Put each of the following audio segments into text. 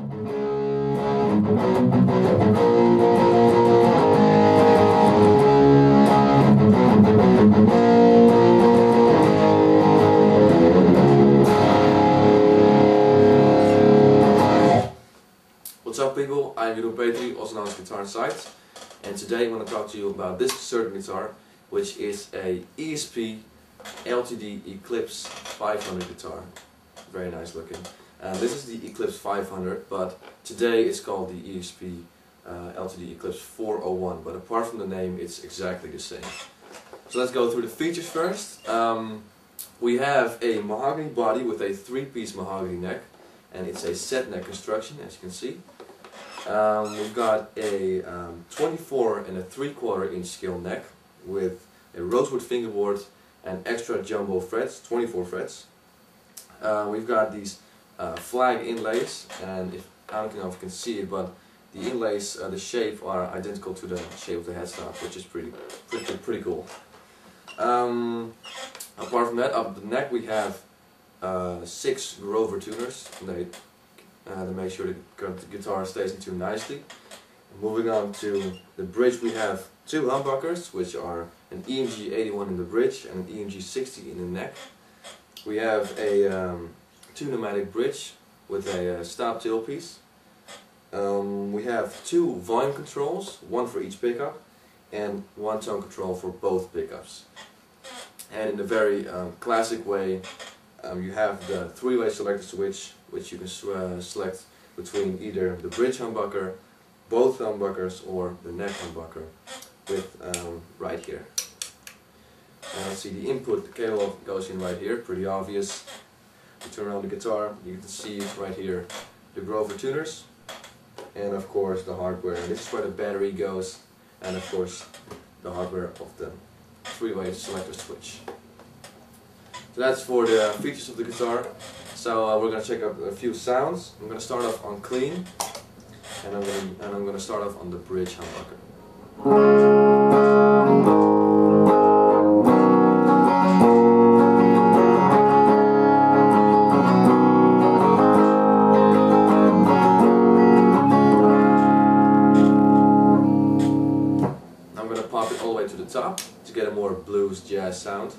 What's up people, I'm Jeroen Petri, also known as Guitar Insights, and today I'm going to talk to you about this certain guitar, which is a ESP LTD Eclipse 500 guitar. Very nice looking. This is the Eclipse 500, but today it's called the ESP LTD Eclipse 401, but apart from the name it's exactly the same. So let's go through the features first. We have a mahogany body with a 3-piece mahogany neck, and it's a set neck construction, as you can see. We've got a 24 and a 3/4 inch scale neck with a rosewood fingerboard and extra jumbo frets, 24 frets. We've got these flag inlays, and I don't know if you can see it, but the inlays, the shape are identical to the shape of the headstock, which is pretty cool. Apart from that, up the neck we have 6 Grover tuners. To make sure the guitar stays in tune nicely. Moving on to the bridge, we have 2 humbuckers, which are an EMG 81 in the bridge and an EMG 60 in the neck. We have a 2 pneumatic bridge with a stop tailpiece. We have 2 volume controls, 1 for each pickup, and 1 tone control for both pickups. And in a very classic way, you have the 3-way selector switch, which you can select between either the bridge humbucker, both humbuckers, or the neck humbucker with right here. And see the input, the cable goes in right here, pretty obvious. You turn around the guitar, you can see right here the Grover tuners, and of course the hardware. And this is where the battery goes, and of course the hardware of the 3-way selector switch. So that's for the features of the guitar. So we're going to check out a few sounds. I'm going to start off on clean, and I'm going to start off on the bridge humbucker. I'm going to pop it all the way to the top to get a more blues jazz sound.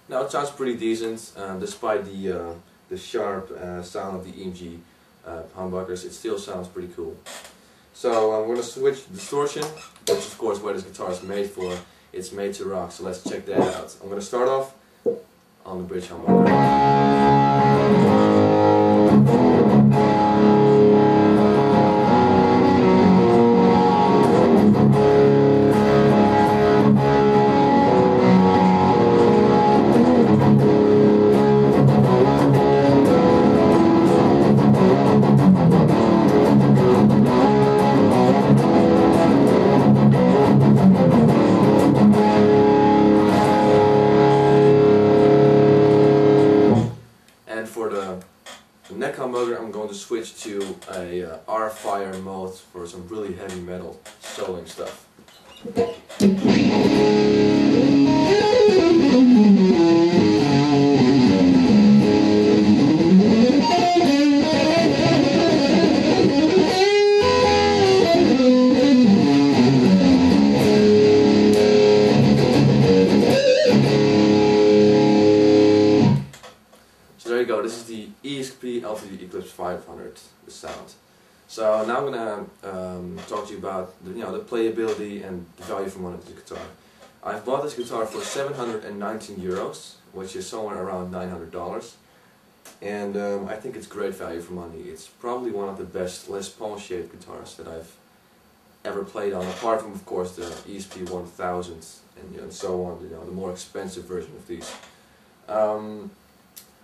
Now it sounds pretty decent, despite the sharp sound of the EMG humbuckers. It still sounds pretty cool. So I'm going to switch to distortion, which of course what this guitar is made for. It's made to rock, so let's check that out. I'm going to start off on the bridge humbucker. For the neck humbucker, I'm going to switch to a R-fier mode for some really heavy metal soloing stuff. There you go, this is the ESP LTD Eclipse 500, the sound. So now I'm going to talk to you about the playability and the value for money of the guitar. I've bought this guitar for 719 euros, which is somewhere around $900. And I think it's great value for money. It's probably one of the best Les Paul shaped guitars that I've ever played on, apart from of course the ESP 1000 and so on, the more expensive version of these.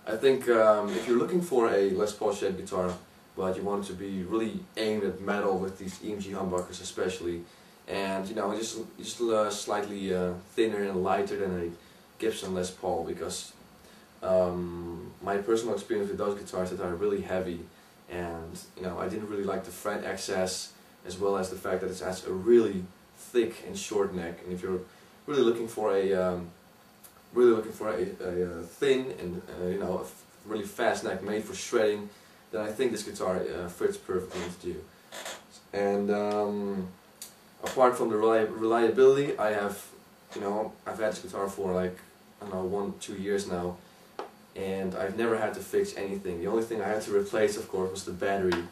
I think if you're looking for a Les Paul shaped guitar, but you want it to be really aimed at metal with these EMG humbuckers especially, and you know, just slightly thinner and lighter than a Gibson Les Paul, because my personal experience with those guitars that are really heavy, and you know, I didn't really like the fret access, as well as the fact that it has a really thick and short neck. And if you're really looking for a thin and you know, a really fast neck made for shredding, then I think this guitar fits perfectly into you. And apart from the reliability, I've had this guitar for like, I don't know, 1-2 years now, and I've never had to fix anything. The only thing I had to replace, of course, was the battery,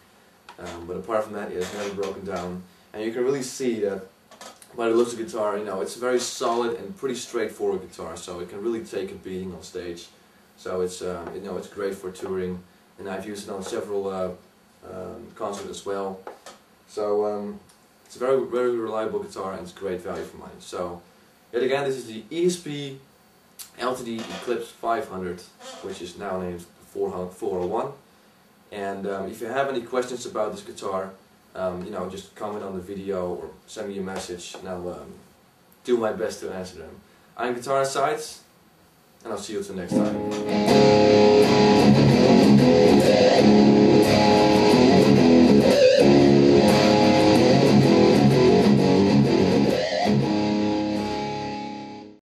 but apart from that, it's never broken down. And you can really see that by the looks of the guitar, you know, it's a very solid and pretty straightforward guitar, so it can really take a beating on stage. So it's you know, it's great for touring, and I've used it on several concerts as well. So it's a very reliable guitar, and it's great value for money. So yet again, this is the ESP LTD Eclipse 500, which is now named 401. And if you have any questions about this guitar, you know, just comment on the video or send me a message, and I'll do my best to answer them. I'm Guitar Insights, and I'll see you till next time.